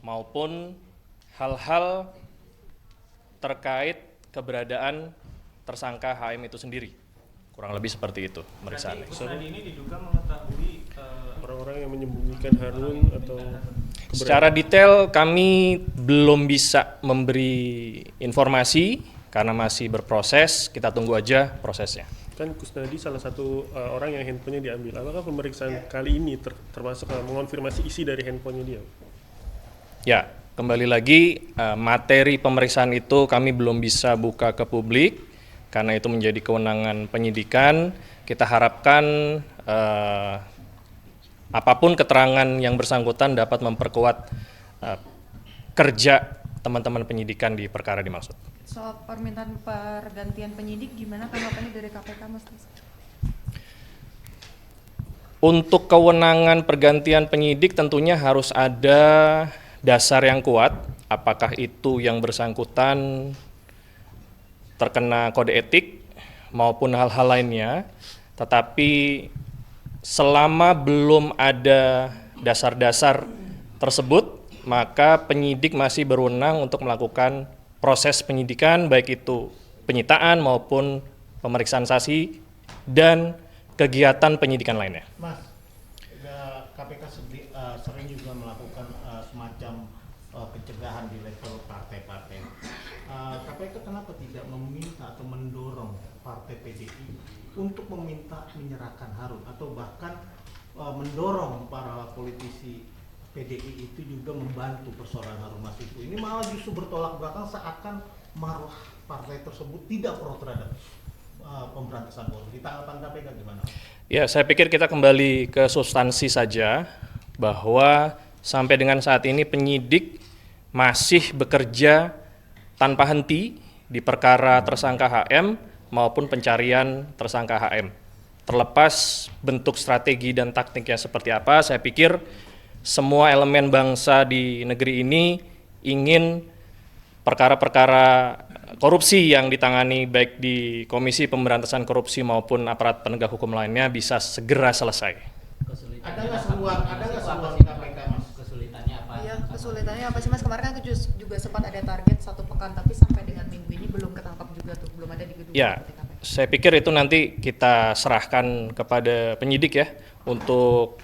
maupun hal-hal terkait keberadaan tersangka HM itu sendiri. Kurang lebih seperti itu pemeriksaannya. Kusnadi ini diduga mengetahui orang-orang yang menyembunyikan Harun atau secara detail kami belum bisa memberi informasi karena masih berproses, kita tunggu aja prosesnya. Kan Kusnadi salah satu orang yang handphonenya diambil. Apakah pemeriksaan kali ini termasuk mengonfirmasi isi dari handphonenya dia? Ya, kembali lagi materi pemeriksaan itu kami belum bisa buka ke publik karena itu menjadi kewenangan penyidikan. Kita harapkan apapun keterangan yang bersangkutan dapat memperkuat kerja teman-teman penyidikan di perkara dimaksud. Soal permintaan pergantian penyidik, gimana tanggapannya dari KPK, Mas? Untuk kewenangan pergantian penyidik tentunya harus ada dasar yang kuat, apakah itu yang bersangkutan terkena kode etik maupun hal-hal lainnya, tetapi selama belum ada dasar-dasar tersebut, maka penyidik masih berwenang untuk melakukan proses penyidikan, baik itu penyitaan maupun pemeriksaan saksi dan kegiatan penyidikan lainnya. Mas, KPK sering juga melakukan semacam pencegahan di level partai-partai. KPK kenapa tidak meminta atau mendorong partai PDI untuk meminta menyerahkan Harun atau bahkan mendorong para politisi PDI itu juga membantu persoalan Harun Masiku? Ini malah justru bertolak belakang seakan marwah partai tersebut tidak pro terhadap pemberantasan korupsi. Tanggapan KPK gimana? Ya, saya pikir kita kembali ke substansi saja, bahwa sampai dengan saat ini penyidik masih bekerja tanpa henti di perkara tersangka HM maupun pencarian tersangka HM. Terlepas bentuk strategi dan taktiknya seperti apa, saya pikir semua elemen bangsa di negeri ini ingin perkara-perkara korupsi yang ditangani baik di Komisi Pemberantasan Korupsi maupun aparat penegak hukum lainnya bisa segera selesai. Ada nggak seruan KPK, Mas? Kesulitannya apa? Iya, kesulitannya apa sih, Mas? Kemarin kan juga sempat ada target 1 pekan, tapi sampai dengan minggu ini belum ketangkap juga tuh, belum ada di gedung Ya, KPK. saya pikir itu nanti kita serahkan kepada penyidik ya, untuk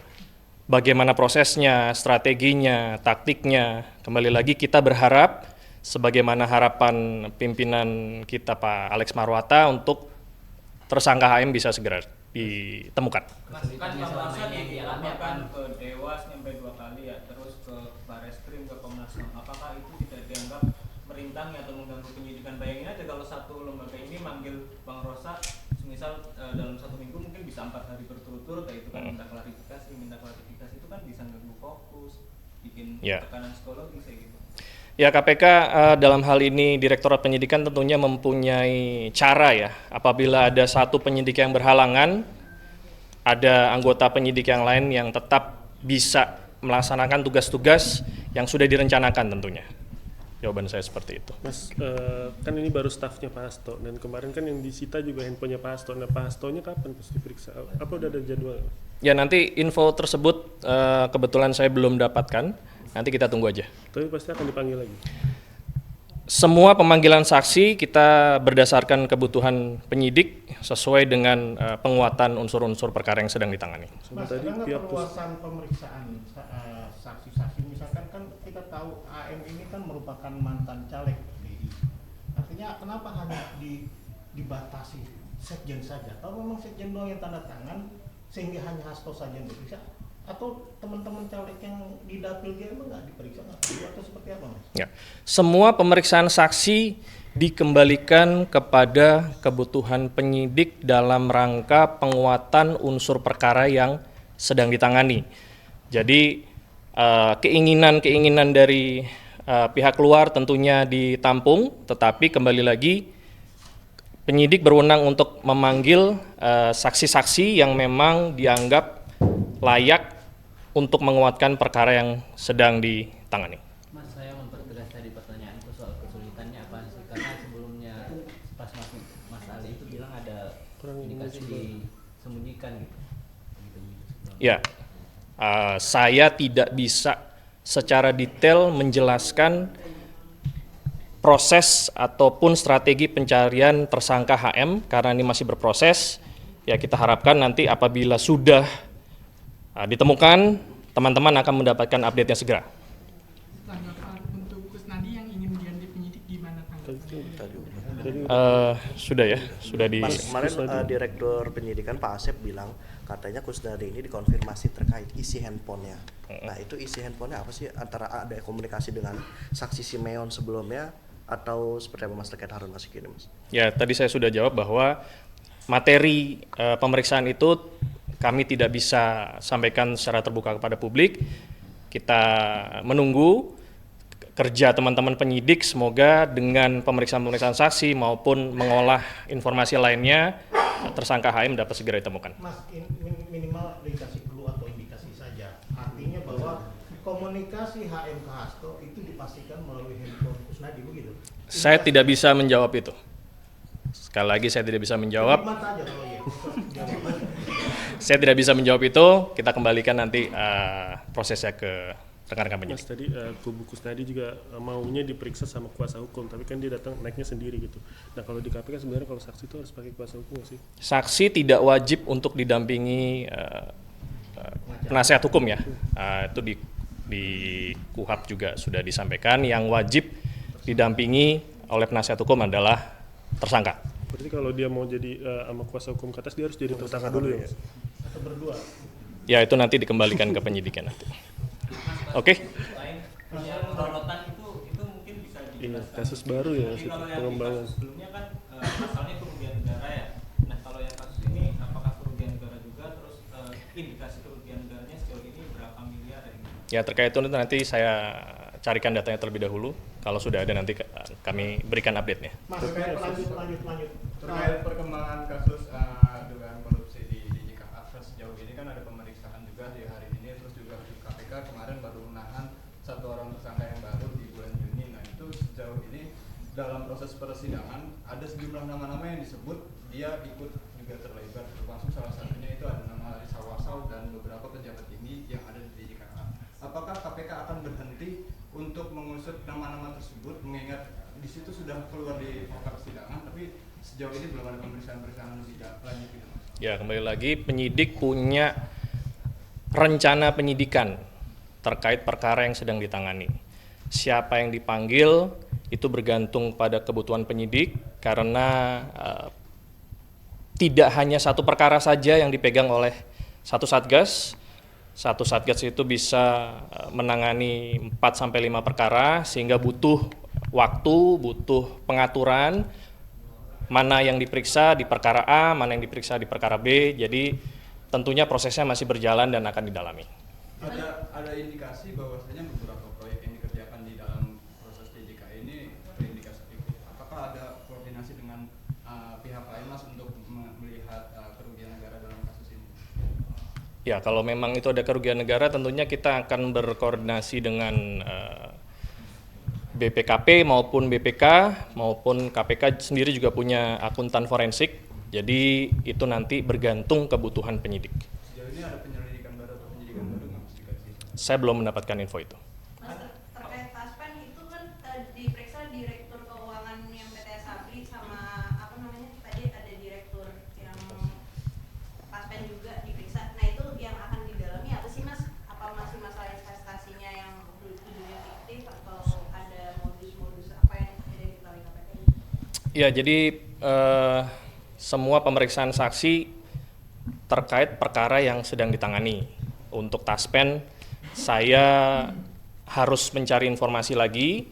bagaimana prosesnya, strateginya, taktiknya. Kembali lagi kita berharap sebagaimana harapan pimpinan kita Pak Alex Marwata untuk tersangka HM bisa segera ditemukan. Mas, kan Pak Bangsa dilaporkan ke Dewas sampai 2 kali ya, terus ke Barreskrim, ke Komnas HAM. Apakah itu tidak dianggap merintangi atau mengganggu penyidikan? Bayangin aja kalau satu lembaga ini manggil Bang Rosa, misal dalam 1 minggu mungkin bisa 4 hari berturut-turut, kayak itu kan minta klarifikasi itu kan bisa mengganggu fokus, bikin tekanan psikologis kayak gitu. Ya, KPK dalam hal ini Direktorat Penyidikan tentunya mempunyai cara ya, apabila ada satu penyidik yang berhalangan, ada anggota penyidik yang lain yang tetap bisa melaksanakan tugas-tugas yang sudah direncanakan tentunya. Jawaban saya seperti itu. Mas, kan ini baru stafnya Pak Hasto, dan kemarin kan yang disita juga handphonenya Pak Hasto. Nah, Pak Hastonya kapan pasti diperiksa? Apa udah ada jadwal? Ya, nanti info tersebut kebetulan saya belum dapatkan. Nanti kita tunggu aja. Tapi pasti akan dipanggil lagi. Semua pemanggilan saksi kita berdasarkan kebutuhan penyidik sesuai dengan penguatan unsur-unsur perkara yang sedang ditangani. Mas, ada nggak perluasan pemeriksaan saksi-saksi? Misalkan kan kita tahu AM ini kan merupakan mantan caleg PDI. Artinya kenapa hanya dibatasi sekjen saja? Atau memang sekjen doang yang tanda tangan sehingga hanya Hasto saja yang diperiksa? Atau teman-teman caleg yang di dapil dia emang nggak diperiksa, nggak perlu, atau seperti apa, Mas? Ya, semua pemeriksaan saksi dikembalikan kepada kebutuhan penyidik dalam rangka penguatan unsur perkara yang sedang ditangani. Jadi keinginan-keinginan dari pihak luar tentunya ditampung, tetapi kembali lagi penyidik berwenang untuk memanggil saksi-saksi yang memang dianggap layak untuk menguatkan perkara yang sedang ditangani. Mas, saya mempertegas tadi pertanyaanku soal kesulitannya apa sih? Karena sebelumnya pas Mas Ali itu bilang ada indikasi disembunyikan gitu. Ya, saya tidak bisa secara detail menjelaskan proses ataupun strategi pencarian tersangka HM karena ini masih berproses. Ya kita harapkan nanti apabila sudah ditemukan, teman-teman akan mendapatkan update-nya segera. Tanggapan untuk Kusnadi yang ingin diganti penyidik gimana tanggapan? Sudah ya, sudah di. Mas, kemarin Direktur Penyidikan Pak Asep bilang katanya Kusnadi ini dikonfirmasi terkait isi handphonenya. Nah itu isi handphonenya apa sih? Antara ada komunikasi dengan saksi Simeon sebelumnya atau seperti apa Mas terkait Harun Masiku ini Mas? Ya tadi saya sudah jawab bahwa materi pemeriksaan itu kami tidak bisa sampaikan secara terbuka kepada publik. Kita menunggu kerja teman-teman penyidik, semoga dengan pemeriksaan-pemeriksaan saksi maupun mengolah informasi lainnya, tersangka HM dapat segera ditemukan. Mas, minimal dikasih clue atau indikasi saja. Artinya bahwa komunikasi HM ke Hasto itu dipastikan melalui handphone Kusnadi begitu? Saya tidak bisa menjawab itu. Sekali lagi saya tidak bisa menjawab. Mata aja kalau iya. Saya tidak bisa menjawab itu. Kita kembalikan nanti prosesnya ke rekan-rekan Mas penyidik. tadi kubu Kusnadi juga maunya diperiksa sama kuasa hukum, tapi kan dia datang naiknya sendiri gitu. Nah kalau di KPK sebenarnya kalau saksi itu harus pakai kuasa hukum nggak sih? Saksi tidak wajib untuk didampingi penasihat hukum ya. Itu di KUHP juga sudah disampaikan. Yang wajib didampingi oleh penasihat hukum adalah tersangka. Berarti kalau dia mau jadi sama kuasa hukum ke atas dia harus jadi tersangka dulu ya? Atau berdua. Ya itu nanti dikembalikan ke penyidikan nanti. Oke. Lain yang sorotan itu mungkin bisa Ini dijelaskan. kasus baru ya, Jadi kalau yang di pengembangan. kasus sebelumnya kan pasalnya kerugian negara ya. Nah kalau yang kasus ini apakah kerugian negara juga, terus indikasi kerugian negaranya sejauh ini berapa miliar ya? Ya terkait itu nanti saya carikan datanya terlebih dahulu. Kalau sudah ada nanti kami berikan update-nya. Mas, lanjut. Terkait perkembangan kasus dugaan korupsi di JKA sejauh ini kan ada pemeriksaan juga di hari ini, terus juga di KPK kemarin baru menahan satu orang tersangka yang baru di bulan Juni. Nah itu sejauh ini dalam proses persidangan ada sejumlah nama-nama yang disebut dia ikut juga terlibat, termasuk salah satunya itu ada nama Haris Hawasal dan beberapa pejabat tinggi yang ada di JKA. Apakah KPK akan berhenti untuk mengusut nama-nama tersebut mengingat di situ sudah keluar di fakta persidangan tapi sejauh ini belum ada pemeriksaan-pemeriksaan lebih lanjut gitu Mas? Ya kembali lagi penyidik punya rencana penyidikan terkait perkara yang sedang ditangani. Siapa yang dipanggil itu bergantung pada kebutuhan penyidik karena tidak hanya satu perkara saja yang dipegang oleh satu satgas. Satu satgas itu bisa menangani 4-5 perkara sehingga butuh waktu, butuh pengaturan mana yang diperiksa di perkara A, mana yang diperiksa di perkara B. Jadi tentunya prosesnya masih berjalan dan akan didalami. Ada indikasi bahwasanya beberapa proyek yang dikerjakan di dalam proses JJK ini terindikasi itu. Apakah ada koordinasi dengan pihak lain Mas untuk melihat kerugian negara dalam kasus ini? Ya kalau memang itu ada kerugian negara tentunya kita akan berkoordinasi dengan BPKP maupun BPK maupun KPK sendiri juga punya akuntan forensik. Jadi itu nanti bergantung kebutuhan penyidik. Sejauh ini ada penyelidikan baru atau penyidikan baru nggak Mas dikasih? Saya belum mendapatkan info itu. Mas, terkait Taspen itu kan diperiksa Direktur Keuangan yang PT Sabri sama apa namanya tadi ada Direktur yang Taspen juga diperiksa. Nah itu yang akan didalami apa sih Mas? Apa masih masalah investasinya yang tujuannya fiktif atau ada modus-modus apa yang tidak diketahui KPK? Ya jadi semua pemeriksaan saksi terkait perkara yang sedang ditangani. Untuk Taspen saya harus mencari informasi lagi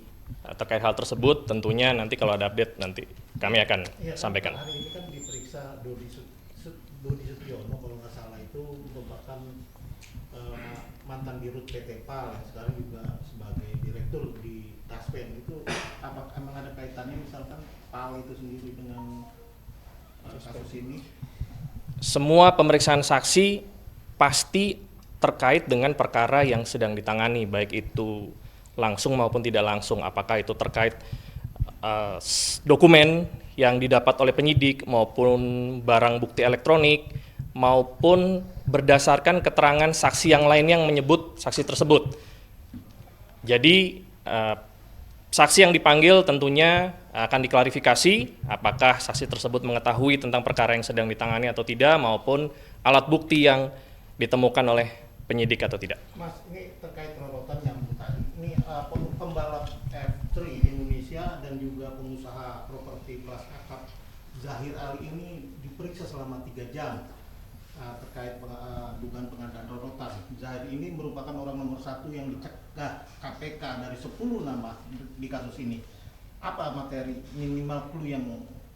terkait hal tersebut. Tentunya nanti kalau ada update nanti kami akan sampaikan. Hari ini kan diperiksa Dodi Sutiono kalau nggak salah itu merupakan mantan dirut PT PAL yang sekarang juga sebagai direktur di Taspen. Itu apa emang ada kaitannya misalkan PAL itu sendiri dengan kasus ini? Semua pemeriksaan saksi pasti terkait dengan perkara yang sedang ditangani, baik itu langsung maupun tidak langsung. Apakah itu terkait dokumen yang didapat oleh penyidik maupun barang bukti elektronik maupun berdasarkan keterangan saksi yang lain yang menyebut saksi tersebut. Jadi saksi yang dipanggil tentunya akan diklarifikasi apakah saksi tersebut mengetahui tentang perkara yang sedang ditangani atau tidak, maupun alat bukti yang ditemukan oleh penyidik atau tidak. Mas, ini terkait rorotan yang tadi. Ini pembalap F3 di Indonesia dan juga pengusaha properti kelas akap Zahir Ali ini diperiksa selama 3 jam terkait dugaan pengadaan rorotan. Zahir ini merupakan orang nomor 1 yang dicegah KPK dari 10 nama di kasus ini. Apa materi minimal clue yang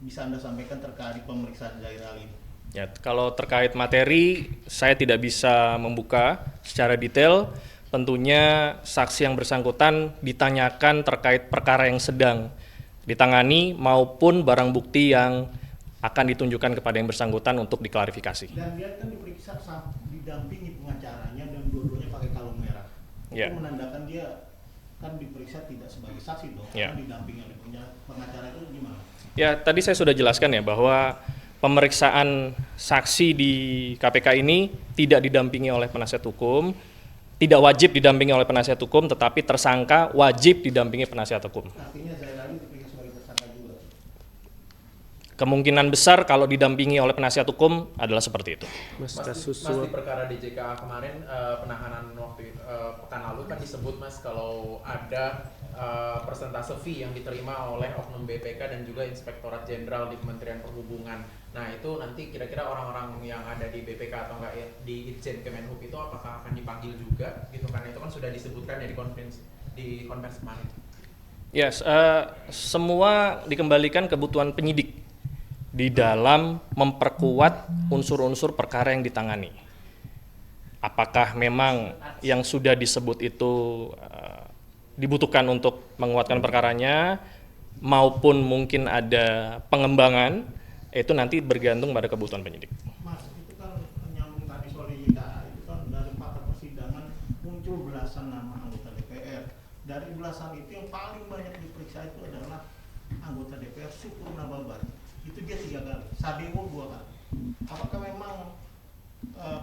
bisa Anda sampaikan terkait pemeriksaan Zahir Ali ini? Ya, kalau terkait materi, saya tidak bisa membuka secara detail. Tentunya saksi yang bersangkutan ditanyakan terkait perkara yang sedang ditangani maupun barang bukti yang akan ditunjukkan kepada yang bersangkutan untuk diklarifikasi. Dan dia kan diperiksa didampingi pengacaranya dan dua-duanya pakai kalung merah. Ya. Itu menandakan dia kan diperiksa tidak sebagai saksi dong, Ya. kan didampingi oleh pengacara itu gimana? Ya, tadi saya sudah jelaskan ya bahwa pemeriksaan saksi di KPK ini tidak didampingi oleh penasihat hukum, tidak wajib didampingi oleh penasihat hukum, tetapi tersangka wajib didampingi penasihat hukum. Artinya Zahir Ali diperiksa sebagai tersangka juga. Kemungkinan besar kalau didampingi oleh penasihat hukum adalah seperti itu. Mas, Mas, kasus Mas suap. di perkara di JKA kemarin penahanan waktu pekan lalu kan disebut Mas kalau ada persentase fee yang diterima oleh oknum BPK dan juga Inspektorat Jenderal di Kementerian Perhubungan. Nah itu nanti kira-kira orang-orang yang ada di BPK atau enggak ya, di Itjen Kemenhub itu apakah akan dipanggil juga gitu, karena itu kan sudah disebutkan ya di konferensi kemarin. Yes, semua dikembalikan kebutuhan penyidik di dalam memperkuat unsur-unsur perkara yang ditangani. Apakah memang yang sudah disebut itu dibutuhkan untuk menguatkan perkaranya, maupun mungkin ada pengembangan, itu nanti bergantung pada kebutuhan penyidik. Mas, itu kan nyambung tadi soal YKA, itu kan dari fakta persidangan muncul belasan nama anggota DPR. Dari belasan itu yang paling banyak diperiksa itu adalah anggota DPR Syukur Nababan. Itu dia 3 kali, Sadewo 2 kali. Apakah memang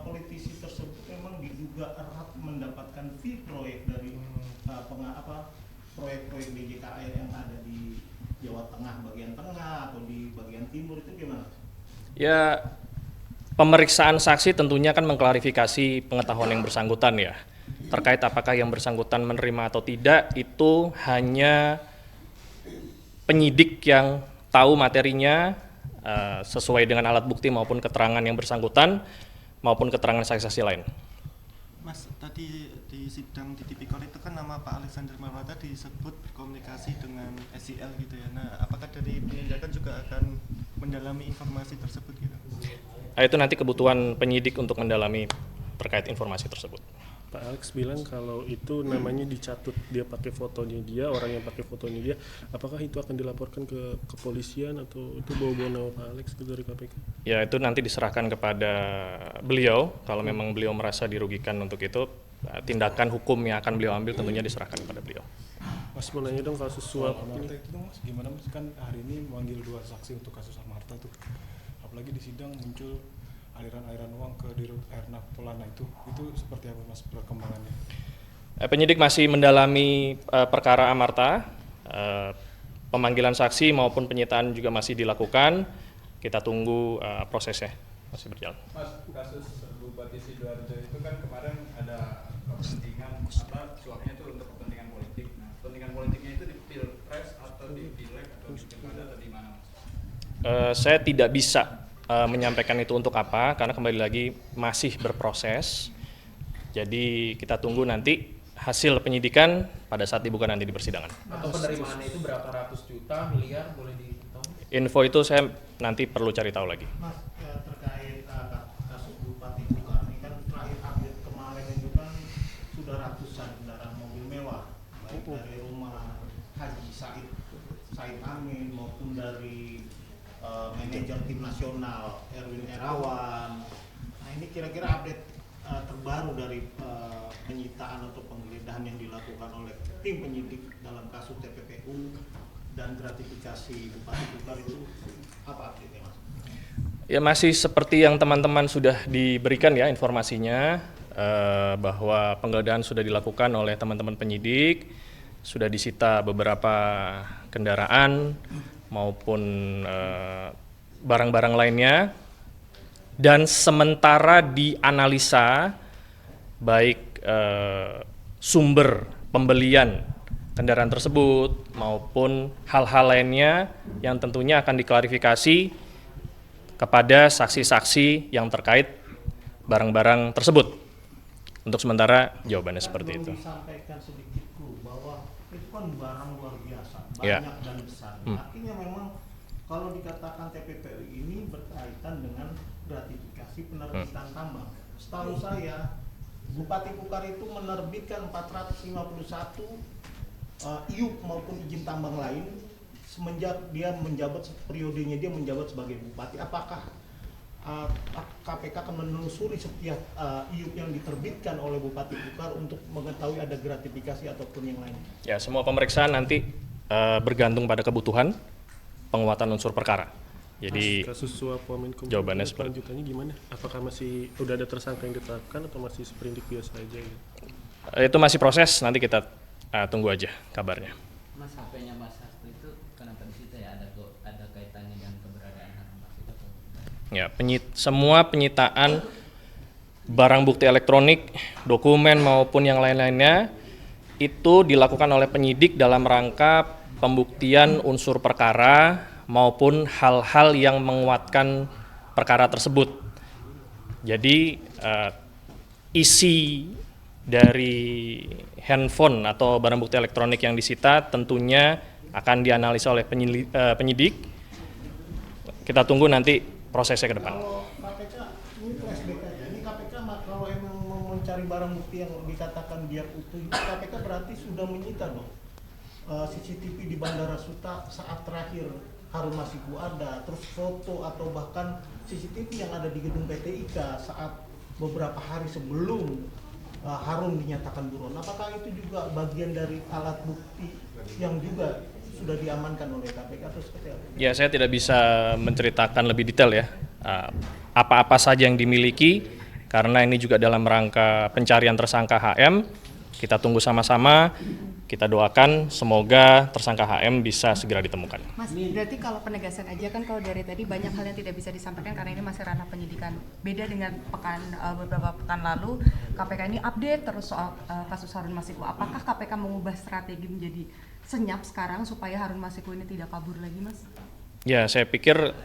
politisi tersebut memang diduga erat mendapatkan fee proyek dari proyek-proyek DJKA yang ada di Jawa Tengah bagian tengah atau di bagian timur, itu gimana? Ya, pemeriksaan saksi tentunya kan mengklarifikasi pengetahuan yang bersangkutan ya. Terkait apakah yang bersangkutan menerima atau tidak, itu hanya penyidik yang tahu materinya sesuai dengan alat bukti maupun keterangan yang bersangkutan maupun keterangan saksi-saksi lain. Mas, tadi di sidang di Tipikor itu kan nama Pak Alexander Marwata disebut berkomunikasi dengan SIL gitu ya. Nah, apakah dari penindakan juga akan mendalami informasi tersebut gitu? Itu nanti kebutuhan penyidik untuk mendalami terkait informasi tersebut. Pak Alex bilang kalau itu namanya dicatut, dia pakai fotonya dia, orang yang pakai fotonya dia, apakah itu akan dilaporkan ke kepolisian atau itu bawa-bawa nama Pak Alex itu dari KPK? Ya, itu nanti diserahkan kepada beliau. Kalau memang beliau merasa dirugikan untuk itu, tindakan hukum yang akan beliau ambil tentunya diserahkan kepada beliau. Mas, mau nanya dong kasus suap Amarta ini. itu dong Mas, gimana Mas, kan hari ini memanggil 2 saksi untuk kasus Amarta tuh. Apalagi di sidang muncul aliran-aliran uang ke Dirut Airnav Polana itu seperti apa Mas perkembangannya? Penyidik masih mendalami perkara Amarta, pemanggilan saksi maupun penyitaan juga masih dilakukan. Kita tunggu prosesnya masih berjalan. Mas, kasus Bupati Sidoarjo itu kan kemarin ada kepentingan suapnya itu untuk kepentingan politik. Nah, kepentingan politiknya itu di Pilpres atau di Pileg atau di Pilkada atau di mana Mas? Saya tidak bisa menyampaikan itu untuk apa, karena kembali lagi masih berproses. Jadi kita tunggu nanti hasil penyidikan pada saat dibuka nanti di persidangan. Atau penerimaannya itu berapa ratus juta, miliar, boleh ditahu? Info itu saya nanti perlu cari tahu lagi. Mas, terkait kasus Bupati Bukan, ini kan terakhir update kemarin itu kan sudah ratusan kendaraan mobil mewah, baik dari rumah Haji Said Amin maupun dari manajer tim nasional Erwin Erawan. Nah, ini kira-kira update terbaru dari penyitaan atau penggeledahan yang dilakukan oleh tim penyidik dalam kasus TPPU dan gratifikasi Bupati Bukan itu apa update-nya Mas? Ya, masih seperti yang teman-teman sudah diberikan ya informasinya. bahwa penggeledahan sudah dilakukan oleh teman-teman penyidik, sudah disita beberapa kendaraan maupun barang-barang lainnya, dan sementara dianalisa baik sumber pembelian kendaraan tersebut maupun hal-hal lainnya yang tentunya akan diklarifikasi kepada saksi-saksi yang terkait barang-barang tersebut. Untuk sementara jawabannya seperti itu. Disampaikan sedikitku bahwa itu kan barang luar biasa, Ya. banyak dan besar. Artinya memang kalau dikatakan TPPU ini berkaitan dengan gratifikasi penerbitan tambang. Setahu saya Bupati Kukar itu menerbitkan 451 IUP maupun izin tambang lain semenjak dia menjabat, periodenya dia menjabat sebagai bupati. Apakah KPK akan menelusuri setiap IUP yang diterbitkan oleh Bupati Kukar untuk mengetahui ada gratifikasi ataupun yang lain? Ya, semua pemeriksaan nanti bergantung pada kebutuhan penguatan unsur perkara. Jadi kasus suap Wamenkumham jawabannya seperti lanjutannya gimana? Apakah masih udah ada tersangka yang ditetapkan atau masih seperindik biasa aja gitu? itu masih proses, nanti kita tunggu aja kabarnya. Mas, HP-nya Mas Hasto itu kenapa disita ya? Ada kaitannya dengan keberadaan Harun Masiku atau Ya, semua penyitaan barang bukti elektronik, dokumen maupun yang lain-lainnya itu dilakukan oleh penyidik dalam rangka pembuktian unsur perkara maupun hal-hal yang menguatkan perkara tersebut. Jadi isi dari handphone atau barang bukti elektronik yang disita tentunya akan dianalisa oleh penyidik. Kita tunggu nanti prosesnya ke depan. Kalau KPK, ini flashback aja, ini KPK kalau emang mau mencari barang bukti yang dikatakan biar utuh, KPK berarti sudah menyita dong CCTV di Bandara Suta saat terakhir Harun Masiku ada, terus foto atau bahkan CCTV yang ada di gedung PT IKA saat beberapa hari sebelum Harun dinyatakan buron. Apakah itu juga bagian dari alat bukti yang juga sudah diamankan oleh KPK atau seperti apa? Ya, saya tidak bisa menceritakan lebih detail ya apa-apa saja yang dimiliki karena ini juga dalam rangka pencarian tersangka HM. Kita tunggu sama-sama, kita doakan semoga tersangka HM bisa segera ditemukan. Mas, berarti kalau penegasan aja kan kalau dari tadi banyak hal yang tidak bisa disampaikan karena ini masih ranah penyidikan. Beda dengan beberapa pekan lalu KPK ini update terus soal kasus Harun Masiku. Apakah KPK mengubah strategi menjadi senyap sekarang supaya Harun Masiku ini tidak kabur lagi, Mas? Ya, saya pikir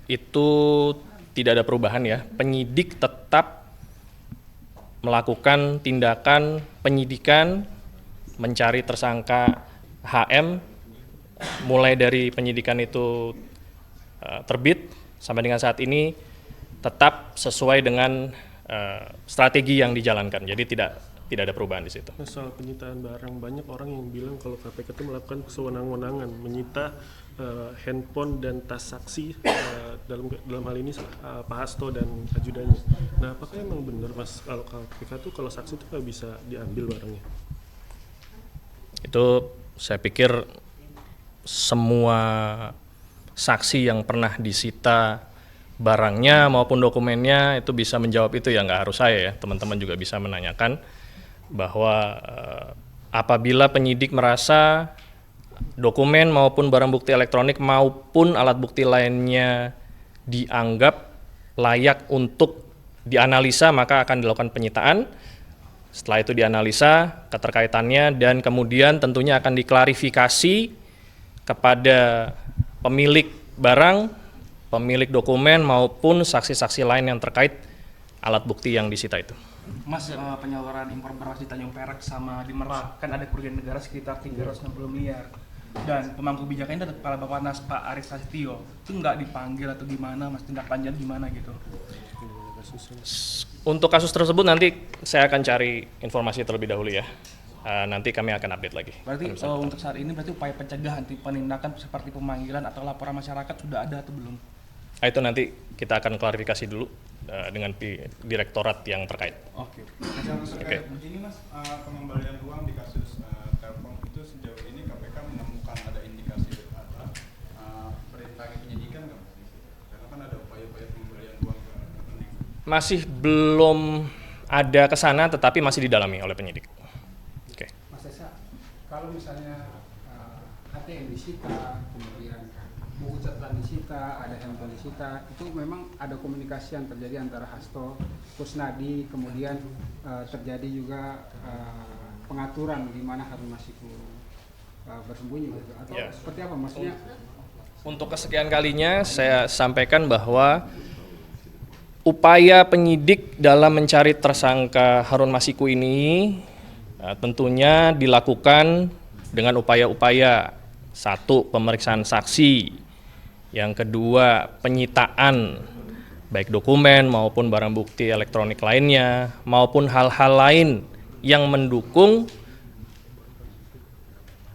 itu tidak ada perubahan ya. Penyidik tetap melakukan tindakan penyidikan mencari tersangka HM mulai dari penyidikan itu terbit sampai dengan saat ini tetap sesuai dengan strategi yang dijalankan. Jadi tidak ada perubahan di situ. Soal penyitaan barang, banyak orang yang bilang kalau KPK itu melakukan kesewenang-wenangan menyita handphone dan tas saksi dalam hal ini Pak Hasto dan ajudannya. Nah, apakah emang benar Mas kalau KPK tuh kalau saksi itu nggak bisa diambil barangnya? Itu saya pikir semua saksi yang pernah disita barangnya maupun dokumennya itu bisa menjawab itu ya, nggak harus saya ya, teman-teman juga bisa menanyakan bahwa apabila penyidik merasa dokumen maupun barang bukti elektronik maupun alat bukti lainnya dianggap layak untuk dianalisa maka akan dilakukan penyitaan. Setelah itu dianalisa keterkaitannya dan kemudian tentunya akan diklarifikasi kepada pemilik barang, pemilik dokumen maupun saksi-saksi lain yang terkait alat bukti yang disita itu. Mas, penyaluran impor beras di Tanjung Perak sama di Merak kan ada kerugian negara sekitar 360 miliar. Dan pemangku kebijakan ini Kepala Bappenas Pak Arief Prasetyo itu nggak dipanggil atau gimana, Mas, tindak lanjut gimana gitu? Untuk kasus tersebut nanti saya akan cari informasi terlebih dahulu ya. Nanti kami akan update lagi. Berarti untuk saat ini berarti upaya pencegahan, penindakan seperti pemanggilan atau laporan masyarakat sudah ada atau belum? Itu nanti kita akan klarifikasi dulu dengan direktorat yang terkait. Oke. Oke. Ini Mas, pengembalian uang di kasus Telkom itu sejauh ini KPK menemukan ada indikasi perintah penyidikan nggak Mas? Karena kan ada upaya-upaya pengembalian uang ke rekening. Masih belum ada ke sana tetapi masih didalami oleh penyidik. Oke. Mas Esa, kalau misalnya ATM disita, kemudian buku catatan disita, ada handphone disita, itu memang ada komunikasi yang terjadi antara Hasto, Kusnadi, kemudian terjadi juga pengaturan di mana Harun Masiku bersembunyi gitu, atau seperti apa maksudnya? Untuk kesekian kalinya saya sampaikan bahwa upaya penyidik dalam mencari tersangka Harun Masiku ini tentunya dilakukan dengan upaya-upaya, satu, pemeriksaan saksi, yang kedua, penyitaan baik dokumen maupun barang bukti elektronik lainnya, maupun hal-hal lain yang mendukung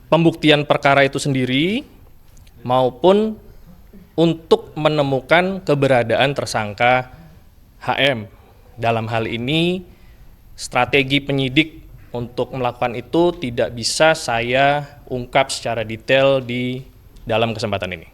pembuktian perkara itu sendiri, maupun untuk menemukan keberadaan tersangka HM. Dalam hal ini, strategi penyidik untuk melakukan itu tidak bisa saya ungkap secara detail di dalam kesempatan ini.